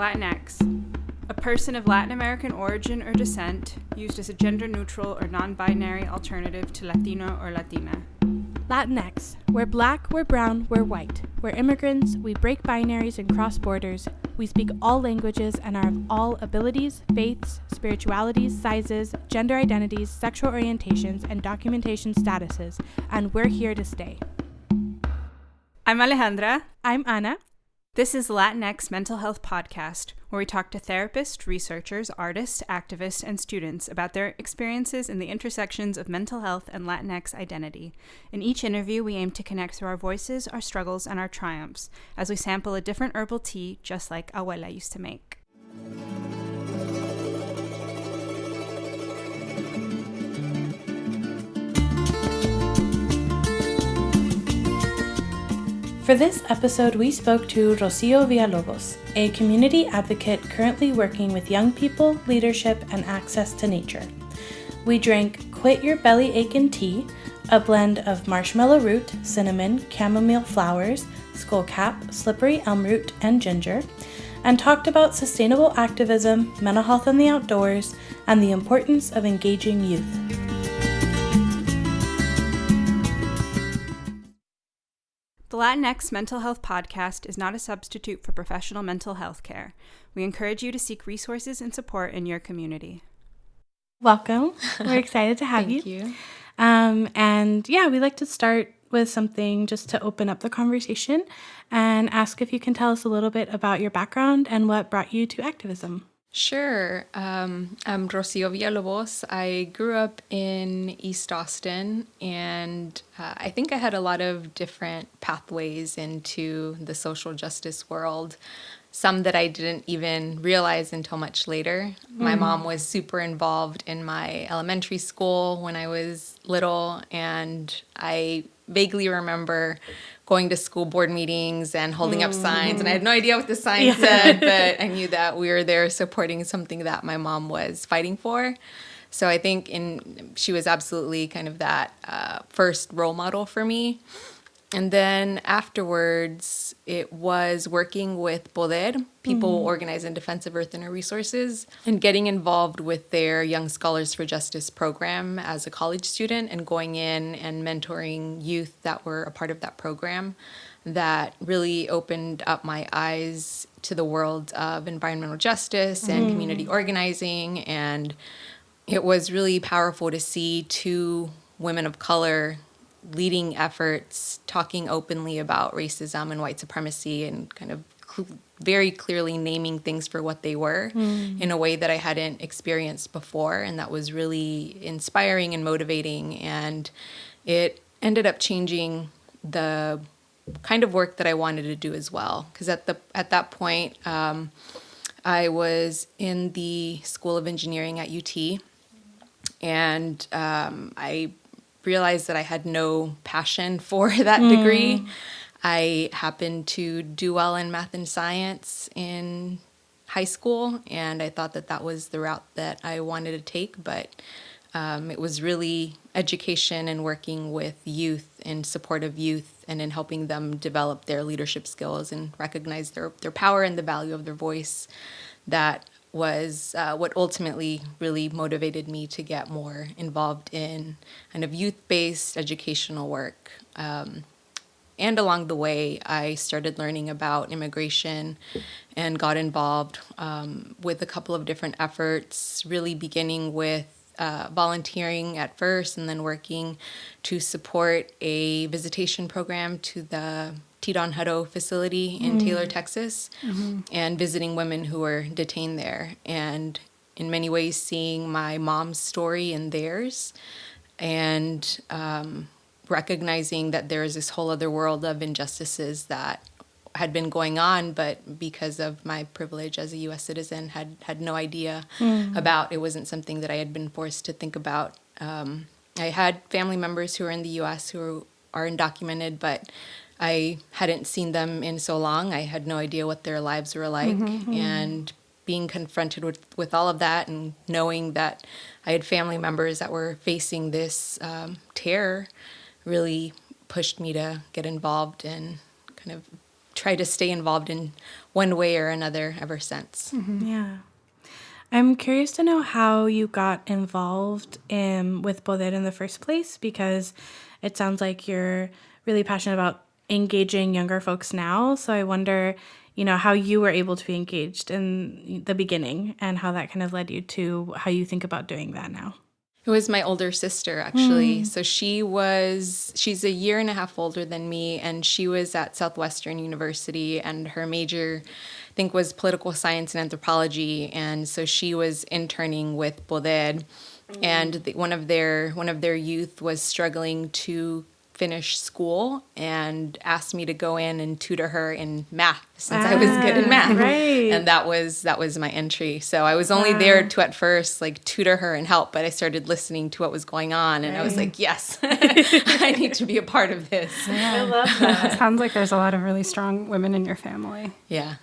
Latinx, a person of Latin American origin or descent, used as a gender-neutral or non-binary alternative to Latino or Latina. Latinx, we're black, we're brown, we're white. We're immigrants, we break binaries and cross borders. We speak all languages and are of all abilities, faiths, spiritualities, sizes, gender identities, sexual orientations, and documentation statuses, and we're here to stay. I'm Alejandra. I'm Ana. This is Latinx Mental Health Podcast, where we talk to therapists, researchers, artists, activists, and students about their experiences in the intersections of mental health and Latinx identity. In each interview, we aim to connect through our voices, our struggles, and our triumphs, as we sample a different herbal tea, just like Abuela used to make. For this episode, we spoke to Rocio Villalobos, a community advocate currently working with young people, leadership, and access to nature. We drank Quit Yer Belly Achin tea, a blend of marshmallow root, cinnamon, chamomile flowers, scullcap, slippery elm root, and ginger, and talked about sustainable activism, mental health in the outdoors, and the importance of engaging youth. The Latinx Mental Health Podcast is not a substitute for professional mental health care. We encourage you to seek resources and support in your community. Welcome. We're excited to have Thank you. We like to start with something just to open up the conversation and ask if you can tell us a little bit about your background and what brought you to activism. Sure. I'm Rocio Villalobos. I grew up in East Austin, and I think I had a lot of different pathways into the social justice world, some that I didn't even realize until much later. My mom was super involved in my elementary school when I was little, and I vaguely remember going to school board meetings and holding up signs, and I had no idea what the sign said, but I knew that we were there supporting something that my mom was fighting for. So I think she was absolutely kind of that first role model for me. And then afterwards, it was working with Poder, people organized in defense of earth and our resources, and getting involved with their Young Scholars for Justice program as a college student and going in and mentoring youth that were a part of that program. That really opened up my eyes to the world of environmental justice and community organizing. And it was really powerful to see two women of color leading efforts, talking openly about racism and white supremacy and kind of very clearly naming things for what they were in a way that I hadn't experienced before. And that was really inspiring and motivating. And it ended up changing the kind of work that I wanted to do as well. Because at that point, I was in the School of Engineering at UT, and I realized that I had no passion for that degree. I happened to do well in math and science in high school, and I thought that that was the route that I wanted to take, but it was really education and working with youth in support of youth and in helping them develop their leadership skills and recognize their power and the value of their voice that was what ultimately really motivated me to get more involved in kind of youth-based educational work. And along the way, I started learning about immigration and got involved with a couple of different efforts, really beginning with volunteering at first and then working to support a visitation program to the Tidon Hutto facility in Taylor, Texas, and visiting women who were detained there. And in many ways, seeing my mom's story and theirs, and recognizing that there is this whole other world of injustices that had been going on, but because of my privilege as a U.S. citizen, had no idea about. It wasn't something that I had been forced to think about. I had family members who are in the U.S. who are undocumented, but I hadn't seen them in so long. I had no idea what their lives were like. And being confronted with all of that and knowing that I had family members that were facing this terror really pushed me to get involved and kind of tried to stay involved in one way or another ever since. Yeah. I'm curious to know how you got involved with Poder in the first place, because it sounds like you're really passionate about engaging younger folks now. So I wonder, how you were able to be engaged in the beginning and how that kind of led you to how you think about doing that now. It was my older sister, actually. So she's a year and a half older than me, and she was at Southwestern University, and her major, I think, was political science and anthropology. And so she was interning with Poder, and one of their youth was struggling to finish school and asked me to go in and tutor her in math, since I was good in math. Right. And that was my entry. So I was only there to at first tutor her and help, but I started listening to what was going on, and I was like, yes, I need to be a part of this. Yeah. I love that. Sounds like there's a lot of really strong women in your family. Yeah.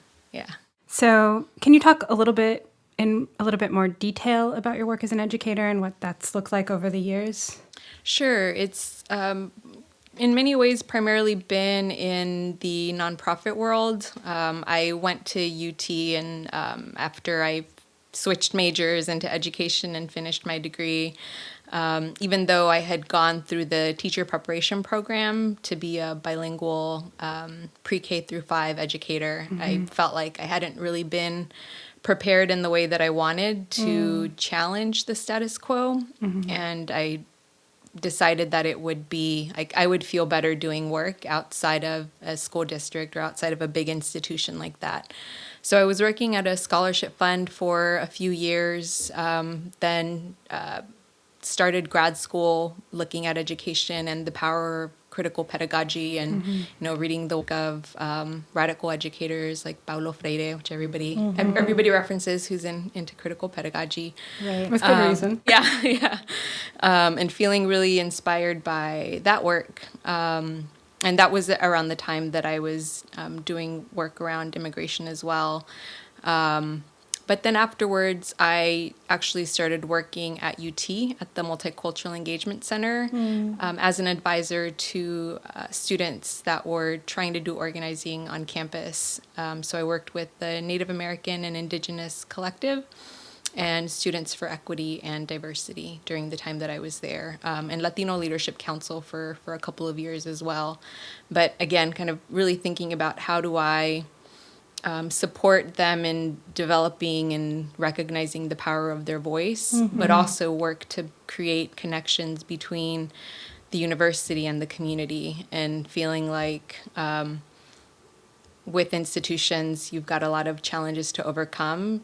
So can you talk a little bit more detail about your work as an educator and what that's looked like over the years? Sure. It's in many ways primarily been in the nonprofit world. I went to UT, and after I switched majors into education and finished my degree, even though I had gone through the teacher preparation program to be a bilingual pre-K through 5 educator, I felt like I hadn't really been prepared in the way that I wanted to challenge the status quo. And I decided that it would be, I would feel better doing work outside of a school district or outside of a big institution like that. So I was working at a scholarship fund for a few years, then started grad school looking at education and the power of critical pedagogy, and reading the work of radical educators like Paulo Freire, which everybody references who's into critical pedagogy. Right, with good reason. Yeah. And feeling really inspired by that work. And that was around the time that I was doing work around immigration as well. But then afterwards, I actually started working at UT at the Multicultural Engagement Center as an advisor to students that were trying to do organizing on campus. So I worked with the Native American and Indigenous Collective and Students for Equity and Diversity during the time that I was there, and Latino Leadership Council for a couple of years as well. But again, kind of really thinking about how do I support them in developing and recognizing the power of their voice, but also work to create connections between the university and the community, and feeling like with institutions, you've got a lot of challenges to overcome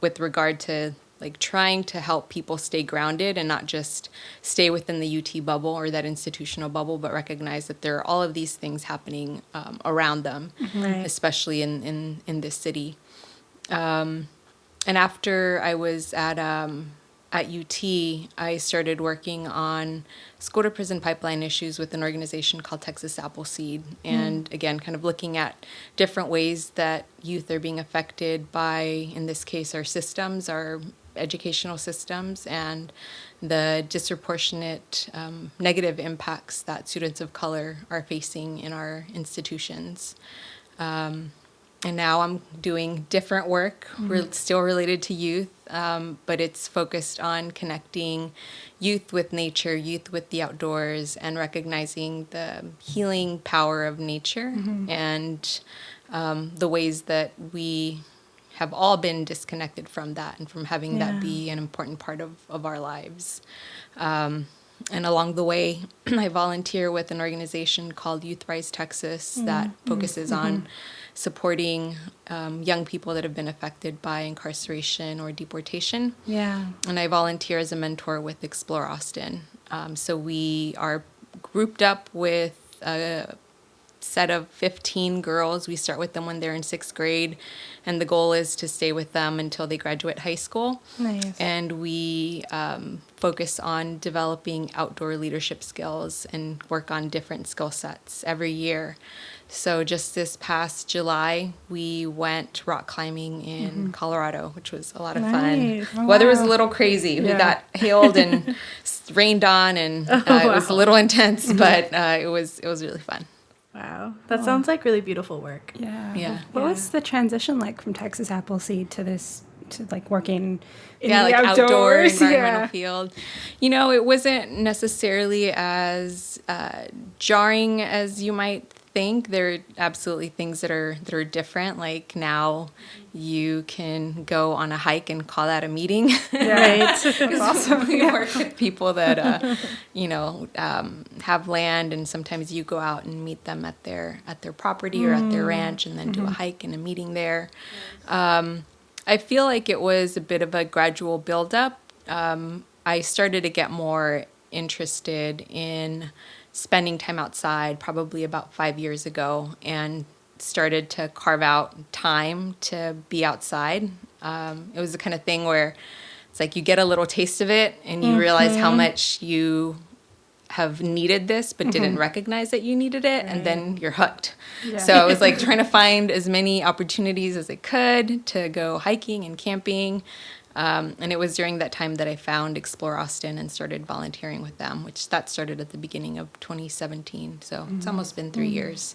with regard to trying to help people stay grounded and not just stay within the UT bubble or that institutional bubble, but recognize that there are all of these things happening around them, especially in this city. And after I was at UT, I started working on school-to-prison pipeline issues with an organization called Texas Appleseed. And again, kind of looking at different ways that youth are being affected by, in this case, our systems, our educational systems, and the disproportionate negative impacts that students of color are facing in our institutions. And now I'm doing different work, still related to youth, but it's focused on connecting youth with nature, youth with the outdoors, and recognizing the healing power of nature and the ways that we have all been disconnected from that and from having that be an important part of our lives. And along the way, I volunteer with an organization called Youth Rise Texas that focuses on supporting young people that have been affected by incarceration or deportation. Yeah. And I volunteer as a mentor with Explore Austin. So we are grouped up with a set of 15 girls. We start with them when they're in 6th grade, and the goal is to stay with them until they graduate high school. Nice. And we focus on developing outdoor leadership skills and work on different skill sets every year. So just this past July, we went rock climbing in Colorado, which was a lot of fun. Oh, weather was a little crazy. We got hailed and rained on, and it was a little intense, but it was really fun. Wow. That sounds like really beautiful work. Yeah. Yeah. What was the transition like from Texas Appleseed to this, to like working in yeah, the like outdoor outdoors? environmental field. You know, it wasn't necessarily as jarring as you might think. There are absolutely things that are different. Like now you can go on a hike and call that a meeting. Right. That's awesome. We work with people that, have land, and sometimes you go out and meet them at their property or at their ranch, and then do a hike and a meeting there. I feel like it was a bit of a gradual buildup. I started to get more interested in spending time outside probably about 5 years ago, and started to carve out time to be outside. It was the kind of thing where it's like you get a little taste of it and you realize how much you have needed this but didn't recognize that you needed it, and then you're hooked. Yeah. So I was like trying to find as many opportunities as I could to go hiking and camping. And it was during that time that I found Explore Austin and started volunteering with them, which that started at the beginning of 2017. So it's almost been 3 years.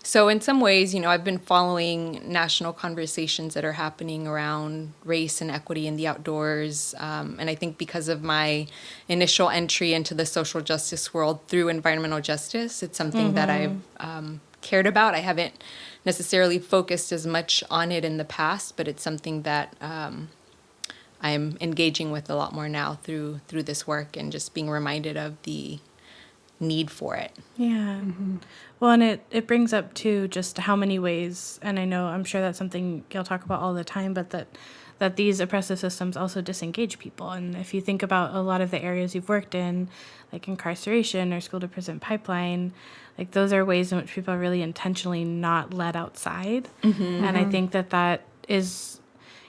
So in some ways, I've been following national conversations that are happening around race and equity in the outdoors. And I think because of my initial entry into the social justice world through environmental justice, it's something that I've cared about. I haven't necessarily focused as much on it in the past, but it's something that I'm engaging with a lot more now through this work, and just being reminded of the need for it. Yeah. Well, and it brings up too just how many ways, and I'm sure that's something you'll talk about all the time, but that these oppressive systems also disengage people. And if you think about a lot of the areas you've worked in, like incarceration or school to prison pipeline, like those are ways in which people are really intentionally not let outside. And I think that is,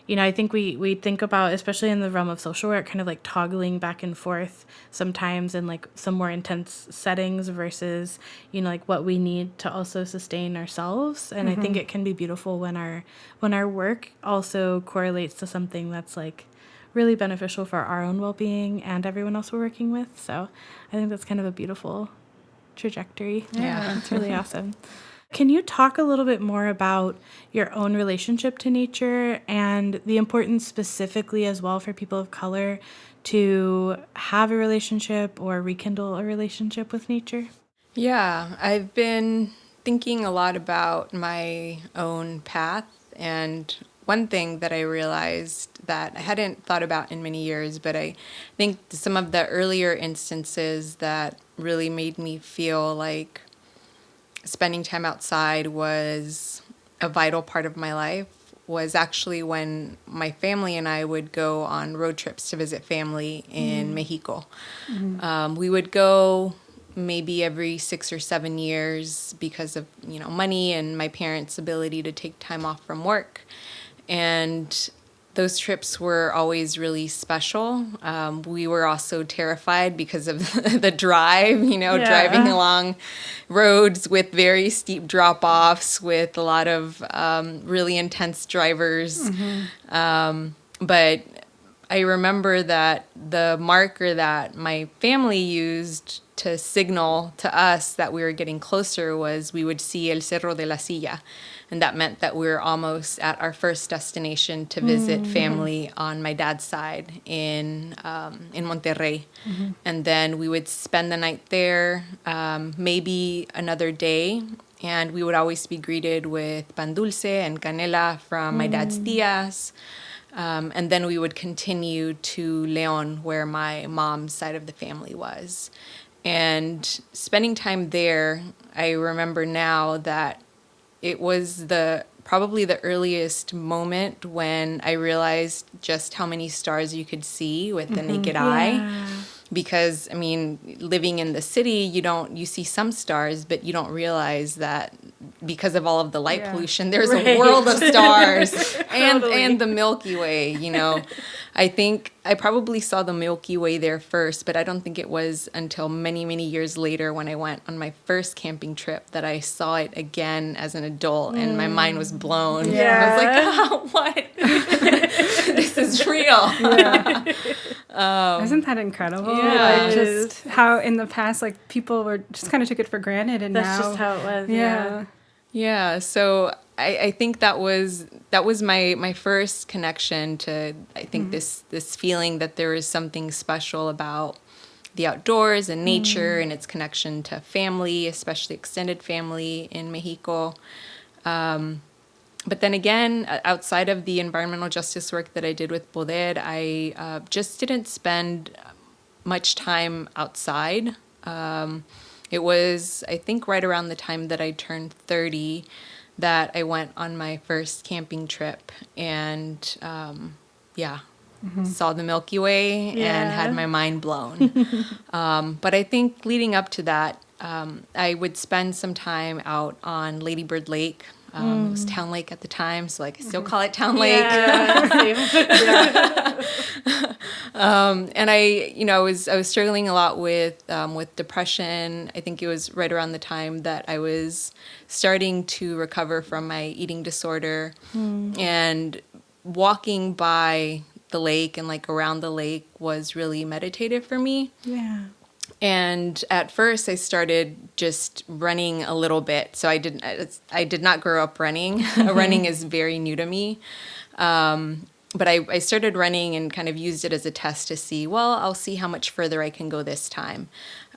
I think we think about, especially in the realm of social work, kind of like toggling back and forth sometimes in like some more intense settings versus, like what we need to also sustain ourselves. And I think it can be beautiful when our work also correlates to something that's like really beneficial for our own well-being and everyone else we're working with. So I think that's kind of a beautiful trajectory. Yeah. It's really awesome. Can you talk a little bit more about your own relationship to nature and the importance specifically as well for people of color to have a relationship or rekindle a relationship with nature? Yeah, I've been thinking a lot about my own path, and one thing that I realized that I hadn't thought about in many years, but I think some of the earlier instances that really made me feel like spending time outside was a vital part of my life was actually when my family and I would go on road trips to visit family in Mexico. We would go maybe every 6 or 7 years because of, money and my parents' ability to take time off from work. And those trips were always really special. We were also terrified because of the drive, driving along roads with very steep drop-offs with a lot of really intense drivers. But I remember that the marker that my family used to signal to us that we were getting closer was we would see El Cerro de la Silla. And that meant that we were almost at our first destination to visit family on my dad's side in Monterrey. And then we would spend the night there, maybe another day. And we would always be greeted with pan dulce and canela from my dad's tias. And then we would continue to León, where my mom's side of the family was. And spending time there, I remember now that it was probably the earliest moment when I realized just how many stars you could see with the naked eye. Because, living in the city, you see some stars, but you don't realize that because of all of the light pollution, there's a world of stars and the Milky Way, I think I probably saw the Milky Way there first, but I don't think it was until many, many years later when I went on my first camping trip that I saw it again as an adult, and my mind was blown. I was like, what? This is real. Isn't that incredible? Yeah. Like, just how in the past, like, people were just kind of took it for granted, and That's now just how it was. yeah. Yeah, so I think that was my first connection to, I think, this feeling that there is something special about the outdoors and nature and its connection to family, especially extended family in Mexico. But then again, outside of the environmental justice work that I did with Poder, I just didn't spend much time outside. It was, I think, right around the time that I turned 30 that I went on my first camping trip and, saw the Milky Way and had my mind blown. But I think leading up to that, I would spend some time out on Lady Bird Lake. It was Town Lake at the time, so like I still call it Town Lake. And I was struggling a lot with depression. I think it was right around the time that I was starting to recover from my eating disorder, and walking by the lake and like around the lake was really meditative for me. Yeah. And at first I started just running a little bit. So I did not grow up running. Running is very new to me. But I started running and kind of used it as a test to see, well, I'll see how much further I can go this time.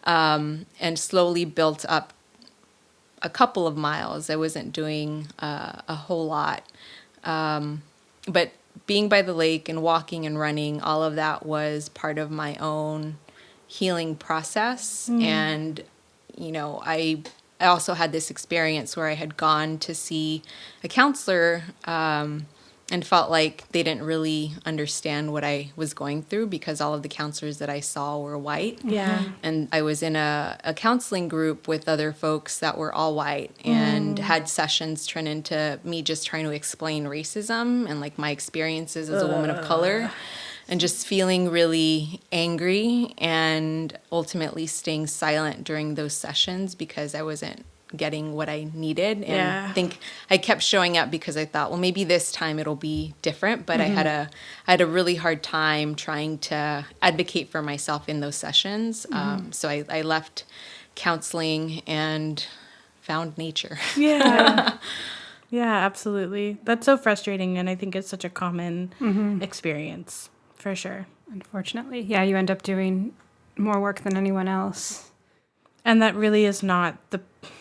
And slowly built up a couple of miles. I wasn't doing a whole lot. But being by the lake and walking and running, all of that was part of my own healing process. And, I also had this experience where I had gone to see a counselor and felt like they didn't really understand what I was going through because all of the counselors that I saw were white. Yeah. And I was in a counseling group with other folks that were all white and had sessions turn into me just trying to explain racism and like my experiences as a woman of color. And just feeling really angry and ultimately staying silent during those sessions because I wasn't getting what I needed. And I think I kept showing up because I thought, well, maybe this time it'll be different. But I had a really hard time trying to advocate for myself in those sessions. So I left counseling and found nature. Yeah. Yeah, absolutely. That's so frustrating. And I think it's such a common experience. For sure. Unfortunately. Yeah, you end up doing more work than anyone else. And that really is not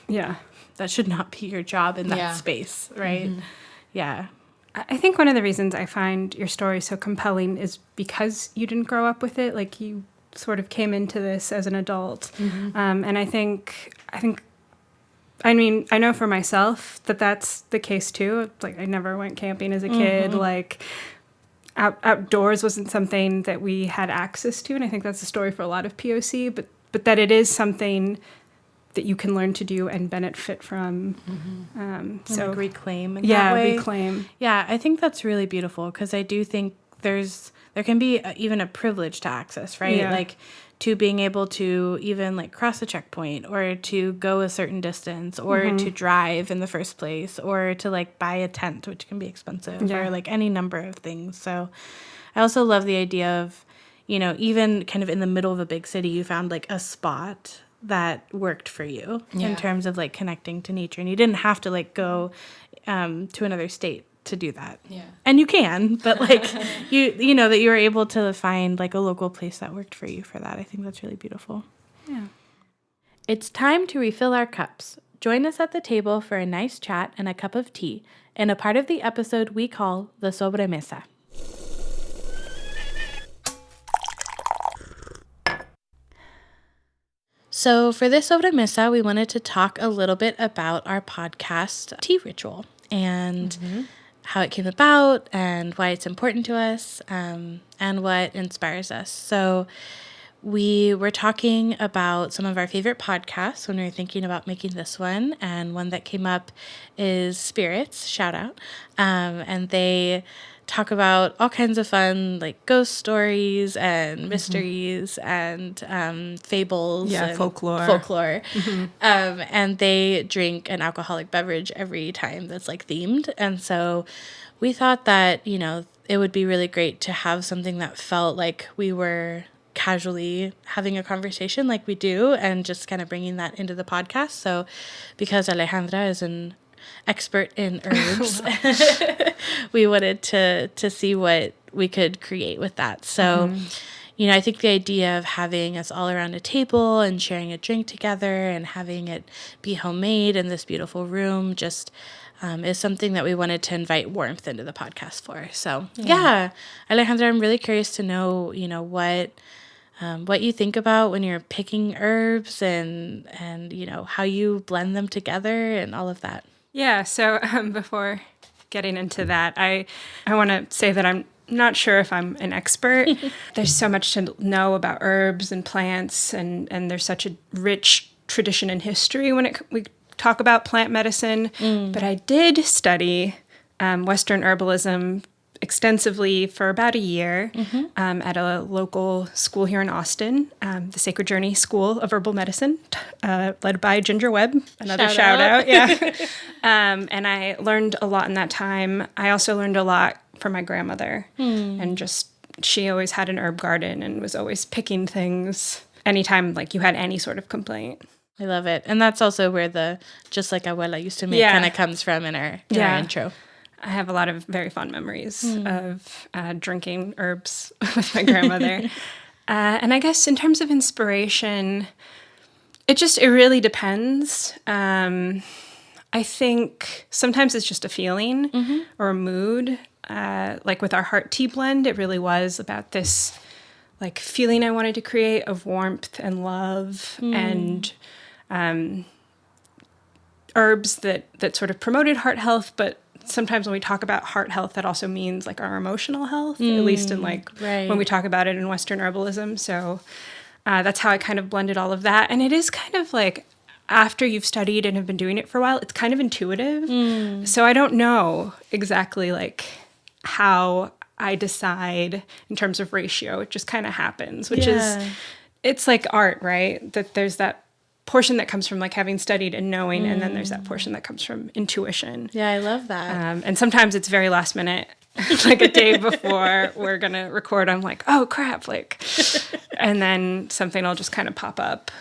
Yeah. That should not be your job in that space, right? Yeah. I think one of the reasons I find your story so compelling is because you didn't grow up with it. Like, you sort of came into this as an adult. And I mean, I know for myself that that's the case too. Like, I never went camping as a kid. Like, outdoors wasn't something that we had access to, and I think that's a story for a lot of POC, but that it is something that you can learn to do and benefit from. So like reclaim in that way. Reclaim. Yeah, I think that's really beautiful because I do think there can be even a privilege to access, right? Yeah. Like to being able to even like cross a checkpoint or to go a certain distance or to drive in the first place or to like buy a tent, which can be expensive, or like any number of things. So I also love the idea of, even kind of in the middle of a big city, you found like a spot that worked for you in terms of like connecting to nature. And you didn't have to like go to another state to do that. Yeah. And you can, but like you know that you were able to find like a local place that worked for you for that. I think that's really beautiful. Yeah. It's time to refill our cups. Join us at the table for a nice chat and a cup of tea in a part of the episode we call the sobremesa. So for this sobremesa, we wanted to talk a little bit about our podcast tea ritual and how it came about and why it's important to us and what inspires us. So We were talking about some of our favorite podcasts when we were thinking about making this one, and one that came up is Spirits, shout out. And they talk about all kinds of fun, like ghost stories and mysteries and fables and folklore. And they drink an alcoholic beverage every time that's like themed. And so we thought that, you know, it would be really great to have something that felt like we were casually having a conversation like we do, and just kind of bringing that into the podcast. So because Alejandra is an expert in herbs, we wanted to see what we could create with that. So, you know, I think the idea of having us all around a table and sharing a drink together and having it be homemade in this beautiful room just is something that we wanted to invite warmth into the podcast for. So, yeah, Alejandra, I'm really curious to know, you know, what you think about when you're picking herbs and you know, how you blend them together and all of that. Yeah, so before getting into that, I want to say that I'm not sure if I'm an expert. There's so much to know about herbs and plants, and there's such a rich tradition and history when we talk about plant medicine. But I did study Western herbalism extensively for about a year at a local school here in Austin, the Sacred Journey School of Herbal Medicine, led by Ginger Webb. Another shout out. Yeah. And I learned a lot in that time. I also learned a lot from my grandmother, and just she always had an herb garden and was always picking things anytime like you had any sort of complaint. I love it. And that's also where the just like abuela used to make kind of comes from in our intro. I have a lot of very fond memories of drinking herbs with my grandmother. And I guess in terms of inspiration, it really depends. I think sometimes it's just a feeling or a mood. Like with our heart tea blend, it really was about this like feeling I wanted to create of warmth and love and herbs that sort of promoted heart health, but sometimes when we talk about heart health, that also means like our emotional health, at least in like when we talk about it in Western herbalism. So that's how I kind of blended all of that. And it is kind of like after you've studied and have been doing it for a while, it's kind of intuitive. So I don't know exactly like how I decide in terms of ratio. It just kind of happens, which is, it's like art, right? That there's that portion that comes from like having studied and knowing, and then there's that portion that comes from intuition. Yeah, I love that. And sometimes it's very last minute, like a day before we're gonna record. I'm like, oh crap, like, and then something will just kind of pop up.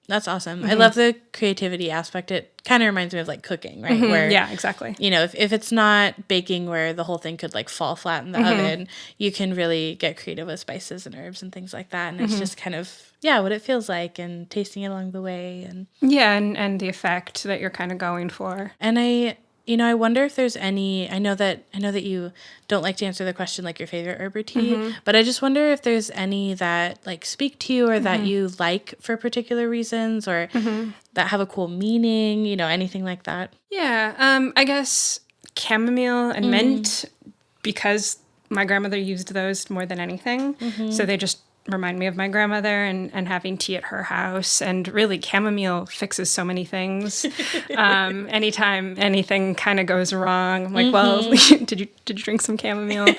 That's awesome. I love the creativity aspect. It kind of reminds me of like cooking, right? Where, yeah, exactly. You know, if it's not baking where the whole thing could like fall flat in the oven, you can really get creative with spices and herbs and things like that. And it's just kind of, what it feels like and tasting it along the way. And and the effect that you're kind of going for. And I wonder if there's any, I know that you don't like to answer the question like your favorite herb or tea, but I just wonder if there's any that like speak to you or that you like for particular reasons or that have a cool meaning, you know, anything like that. Yeah, I guess chamomile and mint, because my grandmother used those more than anything. So they just remind me of my grandmother and having tea at her house. And really, chamomile fixes so many things. Anytime anything kind of goes wrong, I'm like, well, did you drink some chamomile?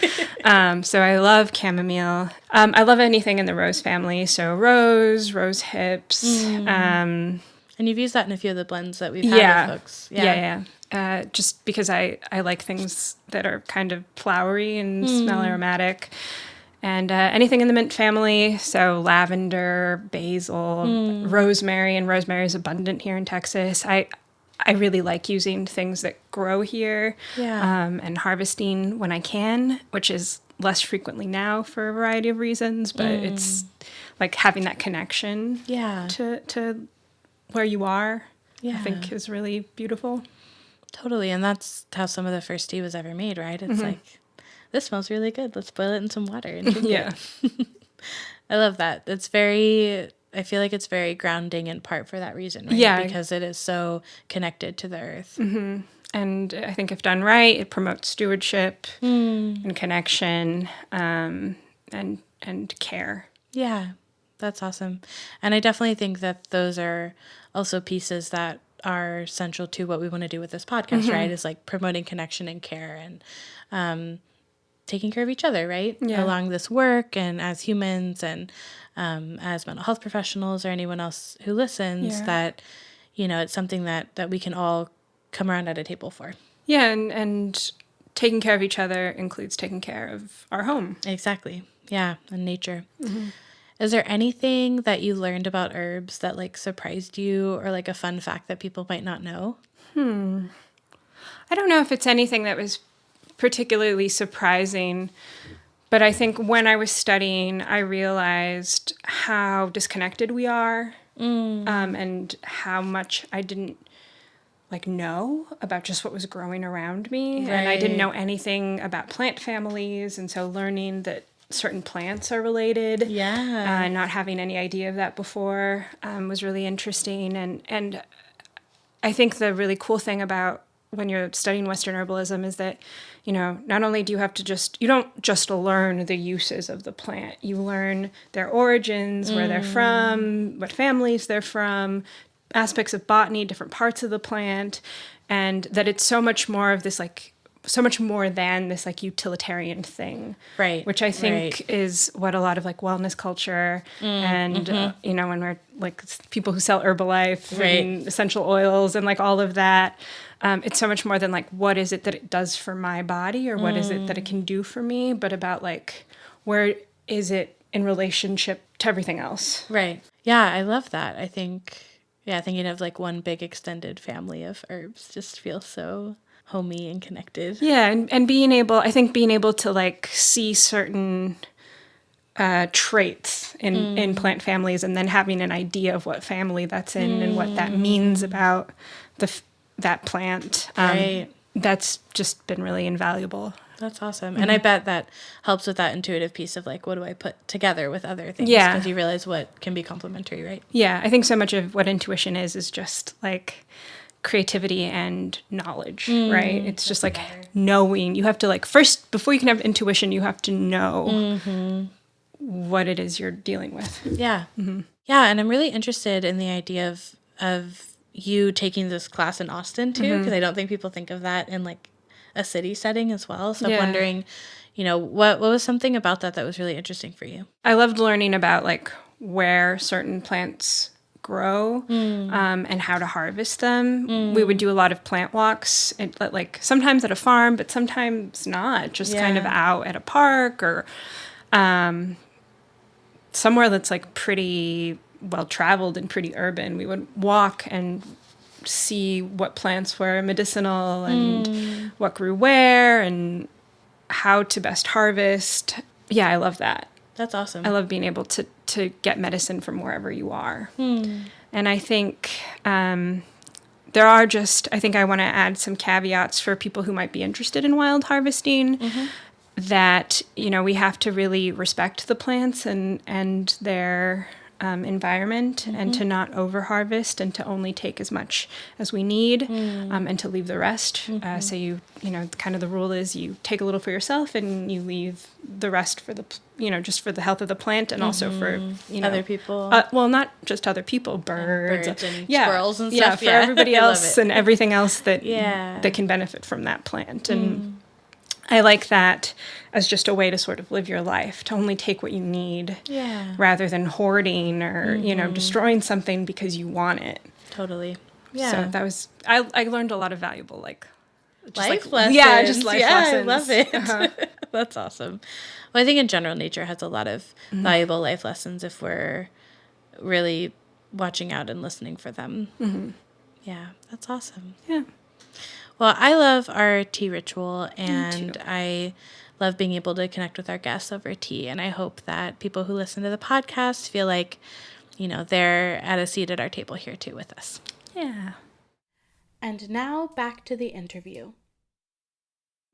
So I love chamomile. I love anything in the rose family. So rose hips. And you've used that in a few of the blends that we've had with folks. Yeah. Just because I like things that are kind of flowery and smell aromatic. And anything in the mint family, so lavender, basil, rosemary, and rosemary is abundant here in Texas. I really like using things that grow here and harvesting when I can, which is less frequently now for a variety of reasons, but it's like having that connection to where you are, I think is really beautiful. Totally, and that's how some of the first tea was ever made, right? It's like, this smells really good. Let's boil it in some water and drink it. I love that. I feel like it's very grounding in part for that reason, right? Yeah. Because it is so connected to the earth. And I think if done right, it promotes stewardship and connection and care. Yeah. That's awesome. And I definitely think that those are also pieces that are central to what we want to do with this podcast, right? Is like promoting connection and care and taking care of each other, right? Yeah. Along this work and as humans and as mental health professionals or anyone else who listens, that, it's something that we can all come around at a table for. Yeah, and taking care of each other includes taking care of our home. Exactly. Yeah, and nature. Is there anything that you learned about herbs that like surprised you or like a fun fact that people might not know? I don't know if it's anything that was particularly surprising, but I think when I was studying, I realized how disconnected we are, and how much I didn't know about just what was growing around me. Right. And I didn't know anything about plant families. And so learning that certain plants are related, and not having any idea of that before, was really interesting. And I think the really cool thing about when you're studying Western herbalism is that, not only do you have to you don't just learn the uses of the plant, you learn their origins, where they're from, what families they're from, aspects of botany, different parts of the plant, and that it's so much more of this so much more than this utilitarian thing, right? Which I think is what a lot of wellness culture and when we're people who sell Herbalife and essential oils and all of that, it's so much more than what is it that it does for my body or what is it that it can do for me, but about where is it in relationship to everything else. Right. Yeah, I love that. I think thinking of one big extended family of herbs just feels so homey and connected. Yeah, and being able to see certain traits in plant families, and then having an idea of what family that's in and what that means about that plant. That's just been really invaluable. That's awesome. And I bet that helps with that intuitive piece of what do I put together with other things? Because you realize what can be complementary, right? Yeah, I think so much of what intuition is just creativity and knowledge, right? It's just knowing. You have to first, before you can have intuition, you have to know what it is you're dealing with. Yeah. Yeah, and I'm really interested in the idea of you taking this class in Austin too, because I don't think people think of that in a city setting as well. So I'm wondering, what was something about that was really interesting for you? I loved learning about where certain plants grow, and how to harvest them. We would do a lot of plant walks, sometimes at a farm, but sometimes not, just kind of out at a park or somewhere that's pretty well traveled and pretty urban. We would walk and see what plants were medicinal and what grew where and how to best harvest. Yeah, I love that. That's awesome. I love being able to get medicine from wherever you are. And I think there are I think I want to add some caveats for people who might be interested in wild harvesting, that, we have to really respect the plants and their environment, and to not over harvest and to only take as much as we need, and to leave the rest. So kind of the rule is you take a little for yourself and you leave the rest for just for the health of the plant and also for other people. Well, not just other people, birds and squirrels and stuff. Yeah, for everybody else and everything else that that can benefit from that plant. And I like that as just a way to sort of live your life, to only take what you need, rather than hoarding or, destroying something because you want it. Totally. Yeah. So that was, I learned a lot of valuable, life lessons. Yeah, just life lessons. I love it. That's awesome. Well, I think in general, nature has a lot of valuable life lessons if we're really watching out and listening for them. Yeah, that's awesome. Yeah. Well, I love our tea ritual, and I love being able to connect with our guests over tea. And I hope that people who listen to the podcast feel like, they're at a seat at our table here too with us. Yeah. And now back to the interview.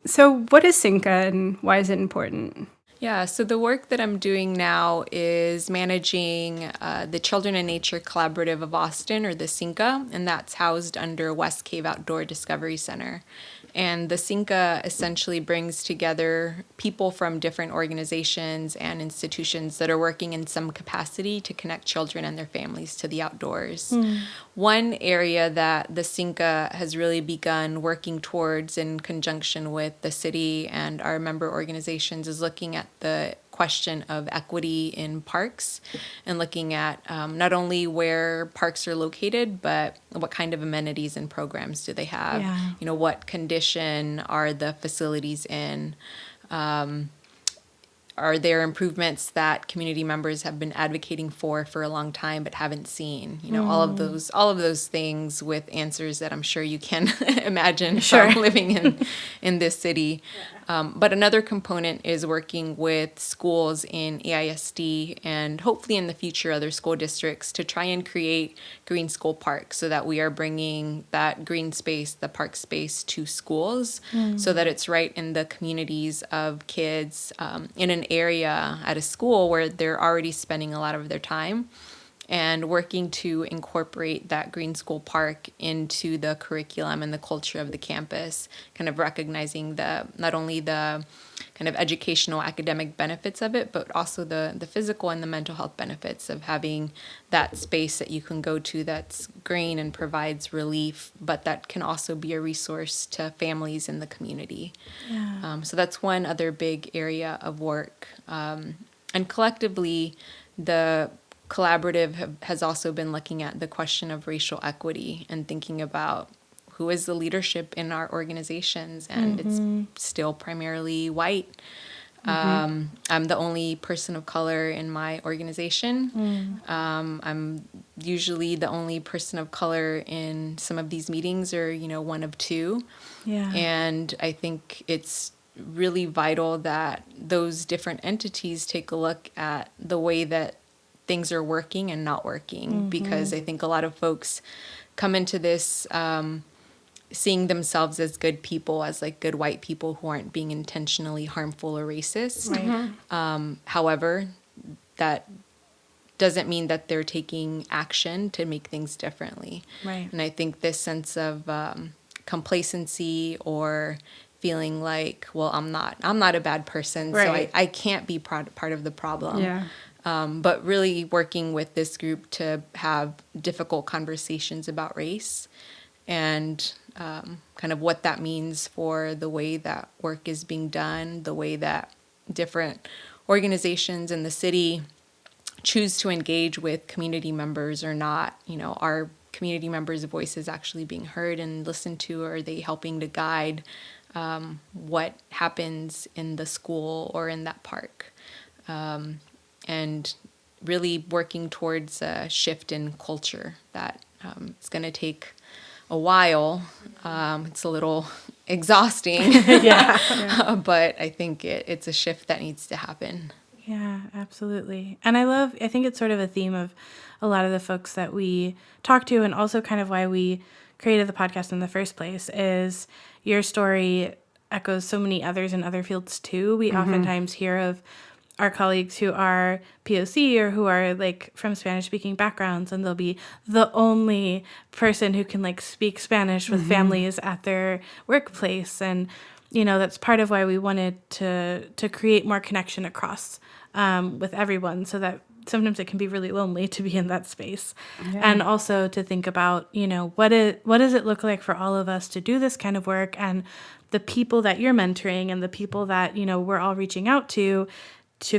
So what is Cinca and why is it important? Yeah, so the work that I'm doing now is managing the Children in Nature Collaborative of Austin, or the CINCA, and that's housed under West Cave Outdoor Discovery Center. And the CINCA essentially brings together people from different organizations and institutions that are working in some capacity to connect children and their families to the outdoors. One area that the CINCA has really begun working towards in conjunction with the city and our member organizations is looking at the question of equity in parks and looking at not only where parks are located, but what kind of amenities and programs do they have? Yeah. You know, what condition are the facilities in? Are there improvements that community members have been advocating for a long time but haven't seen? You know, all of those things with answers that I'm sure you can imagine from living in this city. But another component is working with schools in AISD and hopefully in the future other school districts to try and create green school parks so that we are bringing that green space, the park space, to schools so that it's right in the communities of kids in an area at a school where they're already spending a lot of their time, and working to incorporate that green school park into the curriculum and the culture of the campus, kind of recognizing not only the kind of educational academic benefits of it, but also the physical and the mental health benefits of having that space that you can go to that's green and provides relief, but that can also be a resource to families in the community. Yeah. So that's one other big area of work. And collectively, the collaborative has also been looking at the question of racial equity and thinking about who is the leadership in our organizations, and it's still primarily white. I'm the only person of color in my organization. I'm usually the only person of color in some of these meetings, or, you know, one of two. Yeah. And I think it's really vital that those different entities take a look at the way that things are working and not working, because I think a lot of folks come into this seeing themselves as good people, as like good white people who aren't being intentionally harmful or racist. Right. However, that doesn't mean that they're taking action to make things differently. Right. And I think this sense of complacency or feeling like, well, I'm not a bad person, Right. so I can't be part of the problem. Yeah. But really working with this group to have difficult conversations about race and kind of what that means for the way that work is being done, the way that different organizations in the city choose to engage with community members or not. You know, are community members' voices actually being heard and listened to? Or are they helping to guide what happens in the school or in that park? And really working towards a shift in culture that it's going to take a while. It's a little exhausting, but I think it's a shift that needs to happen. Yeah, absolutely. And I think it's sort of a theme of a lot of the folks that we talk to, and also kind of why we created the podcast in the first place, is your story echoes so many others in other fields too. We oftentimes hear of our colleagues who are POC or who are like from Spanish speaking backgrounds, and they'll be the only person who can like speak Spanish with families at their workplace. And, you know, that's part of why we wanted to create more connection across with everyone, so that sometimes it can be really lonely to be in that space. Yeah. And also to think about, you know, what does it look like for all of us to do this kind of work, and the people that you're mentoring and the people that, you know, we're all reaching out to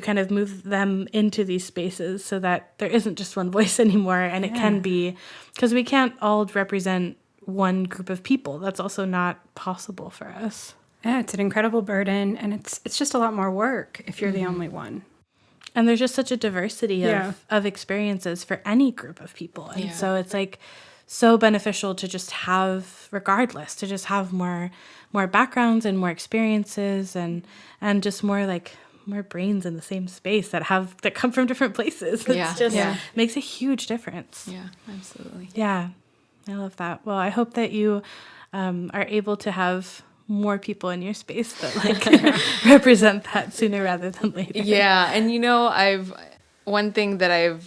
kind of move them into these spaces so that there isn't just one voice anymore. And it can be, because we can't all represent one group of people. That's also not possible for us. Yeah, it's an incredible burden, and it's just a lot more work if you're the only one. And there's just such a diversity of experiences for any group of people. And so it's like so beneficial to just have, regardless, to just have more backgrounds and more experiences and just more brains in the same space that come from different places. It's just makes a huge difference. Yeah, absolutely. Yeah, I love that. Well, I hope that you are able to have more people in your space that like represent that sooner rather than later. Yeah, and one thing that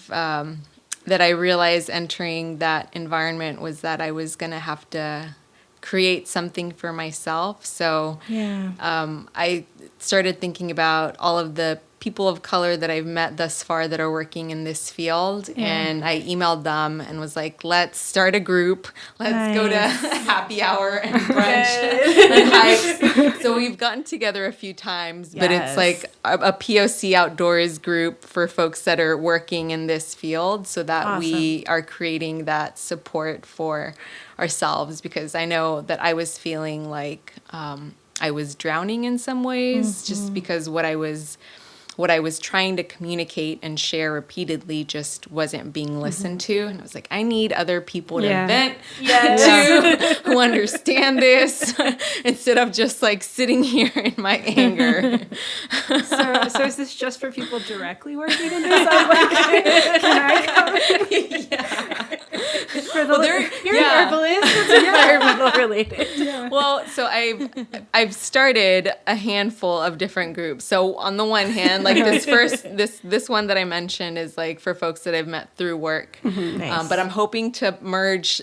that I realized entering that environment was that I was gonna have to create something for myself. So I started thinking about all of the people of color that I've met thus far that are working in this field. And I emailed them and was like, let's start a group. Let's go to happy hour and brunch and hikes. So we've gotten together a few times, but it's like a POC outdoors group for folks that are working in this field so that we are creating that support for ourselves, because I know that I was feeling like I was drowning in some ways, just because what I was trying to communicate and share repeatedly just wasn't being listened to. And I was like, I need other people to vent to who understand this instead of just like sitting here in my anger. So is this just for people directly working in this? I'm like, can I come? For the, you're an herbalist. It's environmental related. Well, so I've started a handful of different groups. So on the one hand, like this one that I mentioned is like for folks that I've met through work. Nice. But I'm hoping to merge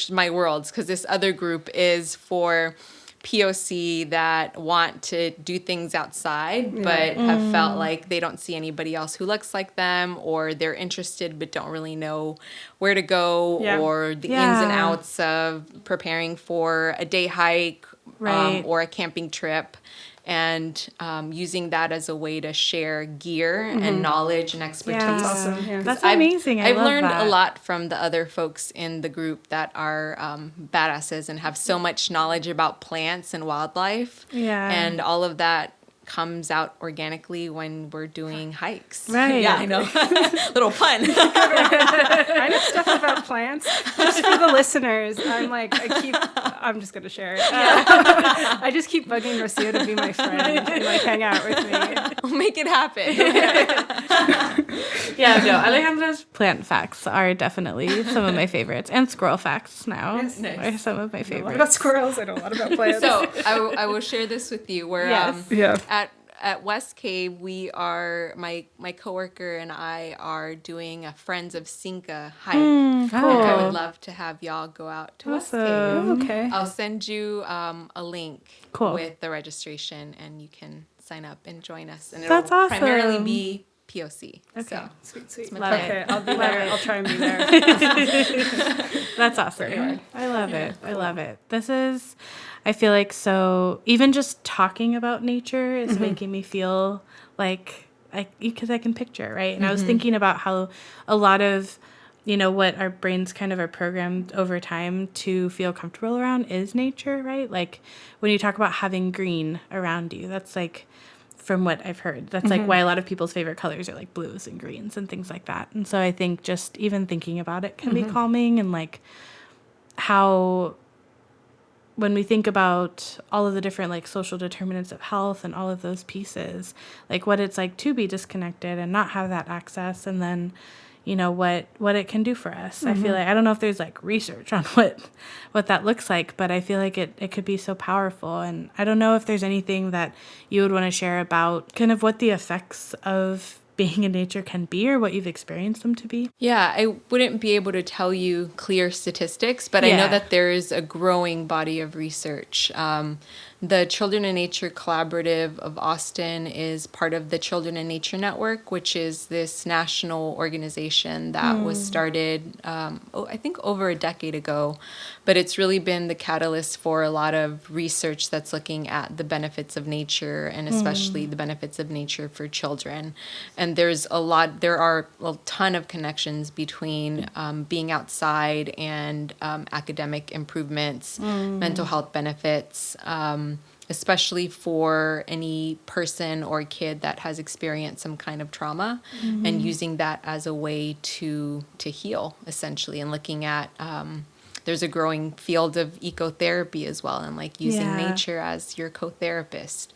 my worlds, because this other group is for POC that want to do things outside, but have felt like they don't see anybody else who looks like them, or they're interested but don't really know where to go, or the ins and outs of preparing for a day hike or a camping trip. And using that as a way to share gear and knowledge and expertise. Yeah. That's awesome. Yeah. That's amazing. I've love learned that. a lot from the other folks in the group that are badasses and have so much knowledge about plants and wildlife. Yeah. And all of that comes out organically when we're doing hikes. Right. Yeah, I know. Little pun. I know stuff about plants. Just for the listeners, I'm just going to share it. I just keep bugging Rocio to be my friend and like hang out with me. We'll make it happen. Alejandra's plant facts are definitely some of my favorites. And squirrel facts now are some of my I know a lot favorites. about squirrels. I know a lot about plants. So I will share this with you. Where at West Cave, we are my coworker and I are doing a Friends of Cinca hike. Cool. I would love to have y'all go out to West Cave. Oh, okay. I'll send you a link with the registration, and you can sign up and join us. And it'll That's awesome. primarily be POC. Okay. So. Sweet. Love Okay, it. I'll be there. I'll try and be there. That's awesome. I love it. I love it. I feel like so even just talking about nature is making me feel like because I can picture, right? And I was thinking about how a lot of, what our brains kind of are programmed over time to feel comfortable around is nature, right? Like when you talk about having green around you, that's like, from what I've heard, that's like why a lot of people's favorite colors are like blues and greens and things like that. And so I think just even thinking about it can be calming, and like how when we think about all of the different like social determinants of health and all of those pieces, like what it's like to be disconnected and not have that access, and then what it can do for us. I feel like, I don't know if there's like research on what that looks like, but I feel like it could be so powerful. And I don't know if there's anything that you would want to share about kind of what the effects of being in nature can be, or what you've experienced them to be. Yeah, I wouldn't be able to tell you clear statistics, but I know that there is a growing body of research. The Children in Nature Collaborative of Austin is part of the Children in Nature Network, which is this national organization that was started, I think over a decade ago. But it's really been the catalyst for a lot of research that's looking at the benefits of nature, and especially the benefits of nature for children. And there are a ton of connections between being outside and academic improvements, mental health benefits, especially for any person or kid that has experienced some kind of trauma, and using that as a way to heal, essentially, and looking at there's a growing field of ecotherapy as well, and like using nature as your co-therapist.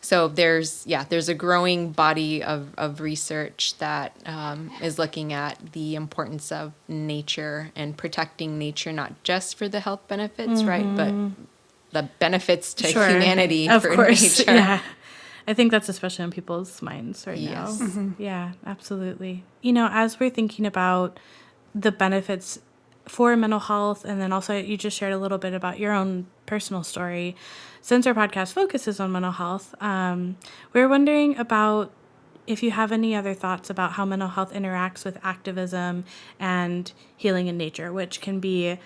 So there's a growing body of research that is looking at the importance of nature and protecting nature, not just for the health benefits, right, but the benefits to Sure. humanity Of for course. nature. Yeah. I think that's especially on people's minds right now. Yes. Yeah, absolutely. You know, as we're thinking about the benefits for mental health, and then also you just shared a little bit about your own personal story. Since our podcast focuses on mental health, we're wondering about if you have any other thoughts about how mental health interacts with activism and healing in nature, which can be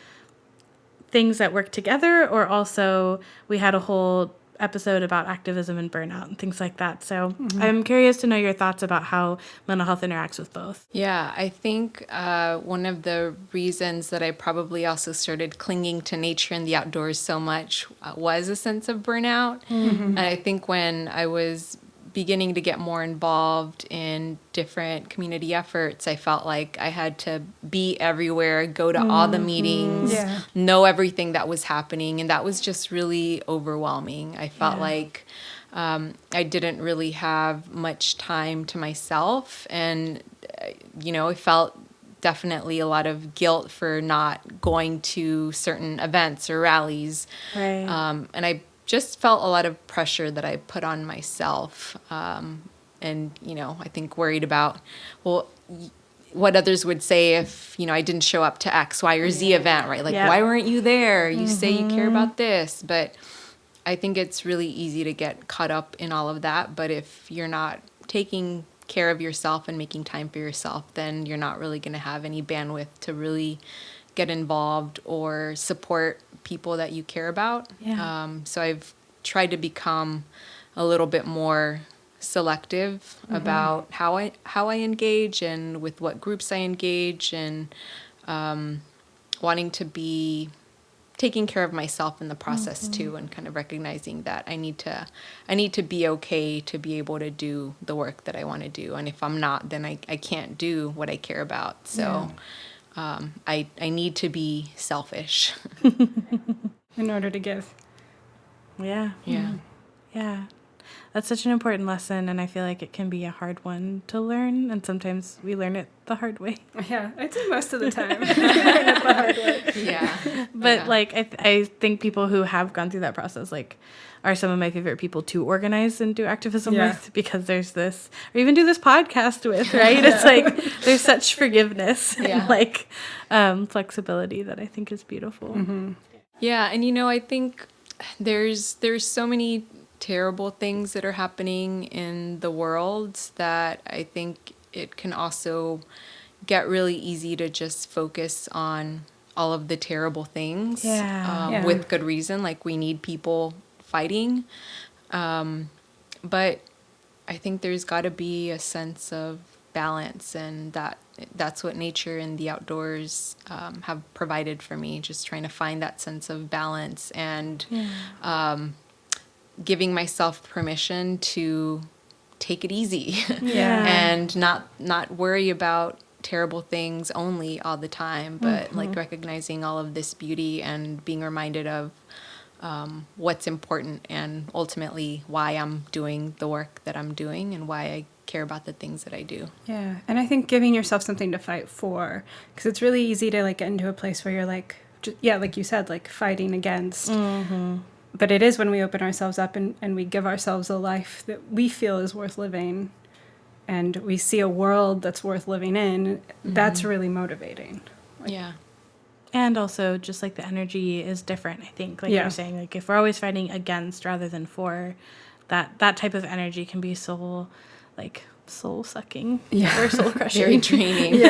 things that work together, or also we had a whole episode about activism and burnout and things like that. So I'm curious to know your thoughts about how mental health interacts with both. Yeah, I think one of the reasons that I probably also started clinging to nature and the outdoors so much was a sense of burnout. And I think when I was beginning to get more involved in different community efforts, I felt like I had to be everywhere, go to all the meetings, know everything that was happening. And that was just really overwhelming. I felt like I didn't really have much time to myself. And, I felt definitely a lot of guilt for not going to certain events or rallies. Right. And I just felt a lot of pressure that I put on myself. And, I think worried about, what others would say if, I didn't show up to X, Y, or Z event, right? Like, why weren't you there? You say you care about this. But I think it's really easy to get caught up in all of that. But if you're not taking care of yourself and making time for yourself, then you're not really going to have any bandwidth to really get involved or support people that you care about. So I've tried to become a little bit more selective about how I engage and with what groups I engage, and wanting to be taking care of myself in the process too, and kind of recognizing that I need to be okay to be able to do the work that I want to do, and if I'm not, then I can't do what I care about. So I need to be selfish in order to give. Yeah. That's such an important lesson, and I feel like it can be a hard one to learn, and sometimes we learn it the hard way. Yeah, I'd say most of the time. We learn it the hard way. Yeah. But I think people who have gone through that process are some of my favorite people to organize and do activism with, because there's this, or even do this podcast with, right? It's there's such forgiveness and flexibility that I think is beautiful. Yeah, and I think there's so many terrible things that are happening in the world that I think it can also get really easy to just focus on all of the terrible things with good reason. Like, we need people fighting. But I think there's got to be a sense of balance, and that's what nature and the outdoors have provided for me, just trying to find that sense of balance and giving myself permission to take it easy and not worry about terrible things only all the time, but recognizing all of this beauty and being reminded of what's important and ultimately why I'm doing the work that I'm doing and why I care about the things that I do. Yeah, and I think giving yourself something to fight for, because it's really easy to get into a place where you're like you said, fighting against. But it is when we open ourselves up and we give ourselves a life that we feel is worth living, and we see a world that's worth living in, that's really motivating. And also just the energy is different, I think. You were saying, if we're always fighting against rather than for, that type of energy can be soul sucking or soul crushing. Very draining.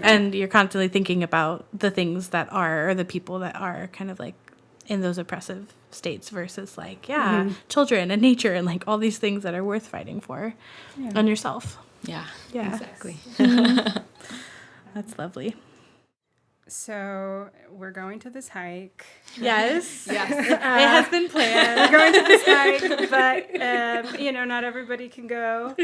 And you're constantly thinking about the things that are, or the people that are kind of in those oppressive states versus children and nature and all these things that are worth fighting for on yourself. Yeah, exactly. That's lovely. So we're going to this hike. Yes. It has been planned. We're going to this hike, but, not everybody can go.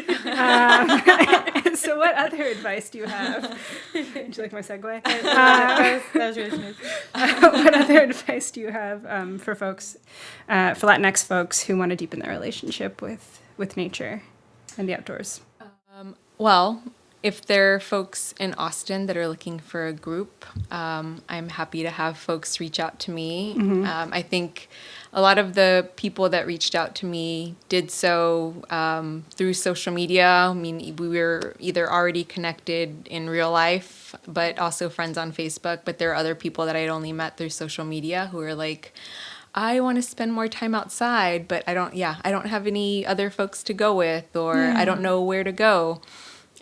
So what other advice do you have? Did you like my segue? That was really smooth. What other advice do you have for folks, for Latinx folks who want to deepen their relationship with nature and the outdoors? Well, if there are folks in Austin that are looking for a group, I'm happy to have folks reach out to me. I think a lot of the people that reached out to me did so through social media. I mean, we were either already connected in real life, but also friends on Facebook. But there are other people that I'd only met through social media who are like, I want to spend more time outside, but I don't have any other folks to go with, or I don't know where to go.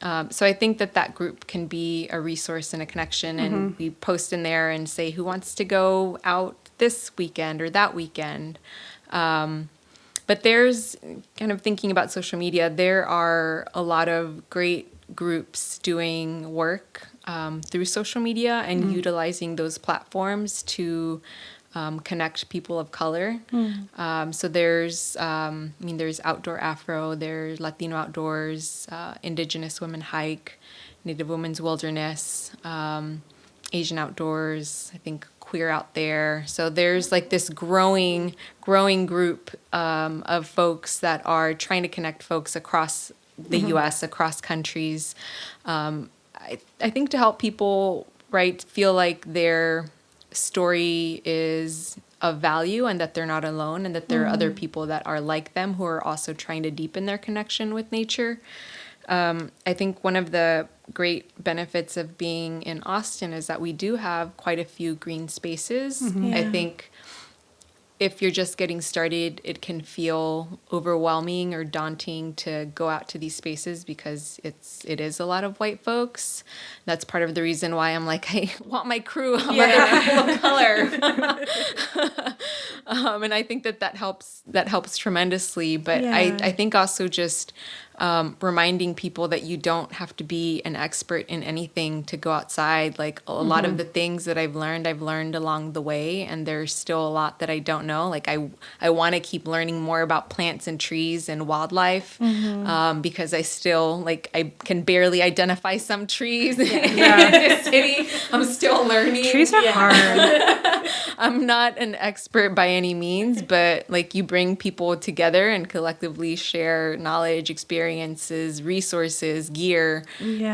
So I think that group can be a resource and a connection, and we post in there and say who wants to go out this weekend or that weekend. But there's kind of thinking about social media, there are a lot of great groups doing work through social media and utilizing those platforms to connect people of color. So there's, there's Outdoor Afro, there's Latino Outdoors, Indigenous Women Hike, Native Women's Wilderness, Asian Outdoors, I think Queer Out There. So there's like this growing group of folks that are trying to connect folks across the U.S., across countries. I think to help people, right, feel like their story is of value and that they're not alone and that there are other people that are like them who are also trying to deepen their connection with nature. I think one of the great benefits of being in Austin is that we do have quite a few green spaces. I think if you're just getting started, it can feel overwhelming or daunting to go out to these spaces because it is a lot of white folks. That's part of the reason why I'm like, I want my crew of other people of color. And I think that helps tremendously. But I think also just reminding people that you don't have to be an expert in anything to go outside. Like a lot of the things that I've learned along the way, and there's still a lot that I don't know. Like I want to keep learning more about plants and trees and wildlife because I still, like, I can barely identify some trees in the city. I'm still learning. Trees are hard. I'm not an expert by any means, but like you bring people together and collectively share knowledge, experiences, resources, gear,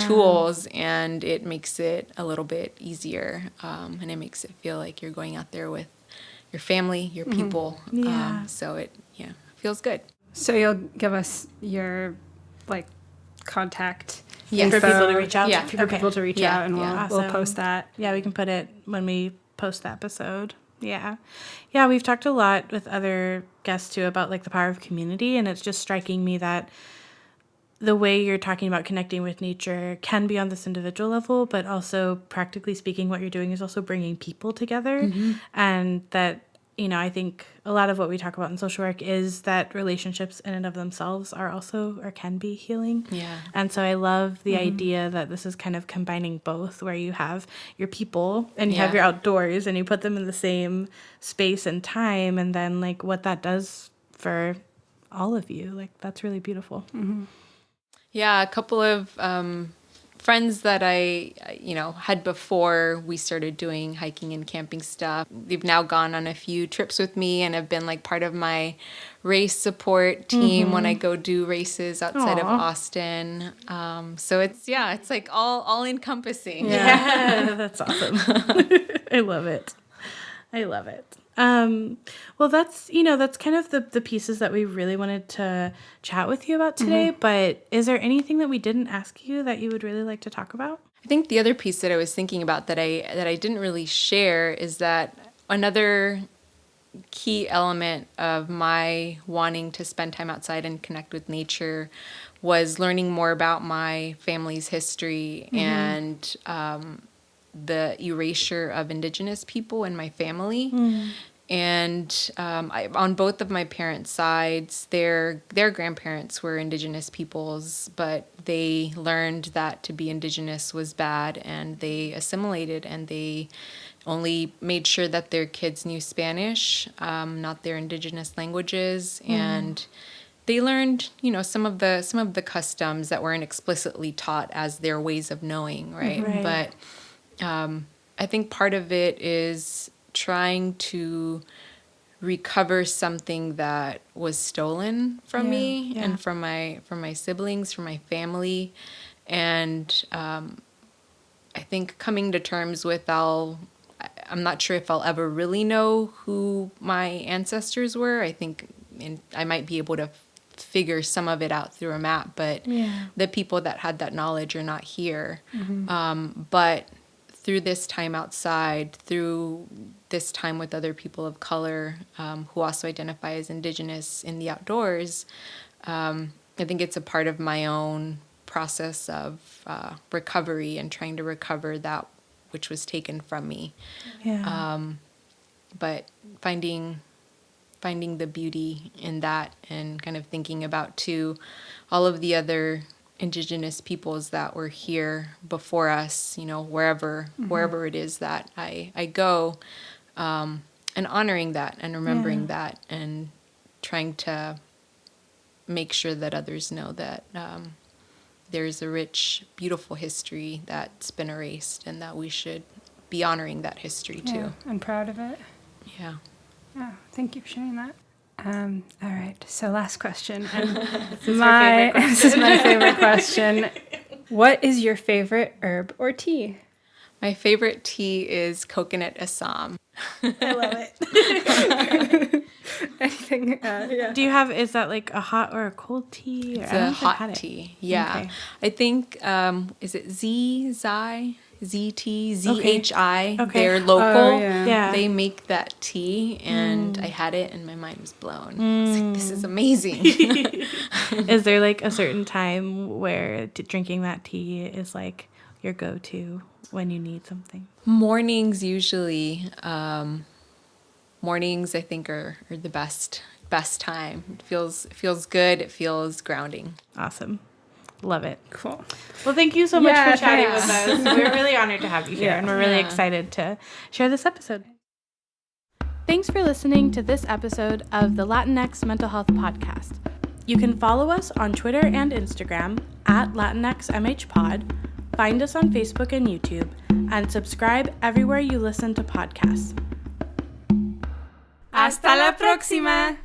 tools, and it makes it a little bit easier. And it makes it feel like you're going out there with your family, your people. So it feels good. So you'll give us your contact for people to reach out. Yeah, for people to reach out, and we'll post that. Yeah, we can put it when we post the episode. Yeah, we've talked a lot with other guests too about like the power of community, and it's just striking me that the way you're talking about connecting with nature can be on this individual level, but also practically speaking, what you're doing is also bringing people together. And that, I think a lot of what we talk about in social work is that relationships in and of themselves are also, or can be, healing. And so I love the idea that this is kind of combining both, where you have your people and you have your outdoors and you put them in the same space and time, and then like what that does for all of you. Like, that's really beautiful. Yeah, a couple of friends that I, had before we started doing hiking and camping stuff. They've now gone on a few trips with me and have been like part of my race support team when I go do races outside of Austin. So it's like all encompassing. Yeah, that's awesome. I love it. Well, that's kind of the pieces that we really wanted to chat with you about today. But is there anything that we didn't ask you that you would really like to talk about? I think the other piece that I was thinking about that I didn't really share is that another key element of my wanting to spend time outside and connect with nature was learning more about my family's history and the erasure of Indigenous people in my family. And on both of my parents' sides, their grandparents were Indigenous peoples, but they learned that to be Indigenous was bad, and they assimilated, and they only made sure that their kids knew Spanish, not their Indigenous languages, and they learned, some of the customs that weren't explicitly taught as their ways of knowing, right? But I think part of it is trying to recover something that was stolen from me and from my siblings, from my family, and I think coming to terms with I'll I'm not sure if I'll ever really know who my ancestors were. I think I might be able to figure some of it out through a map, but the people that had that knowledge are not here. But through this time outside, through this time with other people of color who also identify as Indigenous in the outdoors, I think it's a part of my own process of recovery and trying to recover that which was taken from me. But finding the beauty in that, and kind of thinking about too all of the other Indigenous peoples that were here before us, wherever it is that I go, and honoring that and remembering that, and trying to make sure that others know that there's a rich, beautiful history that's been erased, and that we should be honoring that history too. I'm proud of it. Yeah. Oh, thank you for sharing that. All right, so last question. And This is my favorite question. What is your favorite herb or tea? My favorite tea is coconut Assam. I love it. Anything? Do you have, is that like a hot or a cold tea? Or It's a hot tea. Yeah. Okay. I think, is it ZTZHI? Okay. They're local. Oh, yeah. They make that tea, and I had it, and my mind was blown. It's like, this is amazing. Is there like a certain time where drinking that tea is like your go-to when you need something? Mornings usually. Mornings I think are the best time. It feels good. It feels grounding. Awesome. Love it. Cool. Well, thank you so much Yeah, for chatting thanks. with us. We're really honored to have you here, and we're really Yeah. excited to share this episode. Thanks for listening to this episode of the Latinx Mental Health Podcast. You can follow us on Twitter and Instagram at LatinxMHPod, find us on Facebook and YouTube, and subscribe everywhere you listen to podcasts. Hasta la próxima!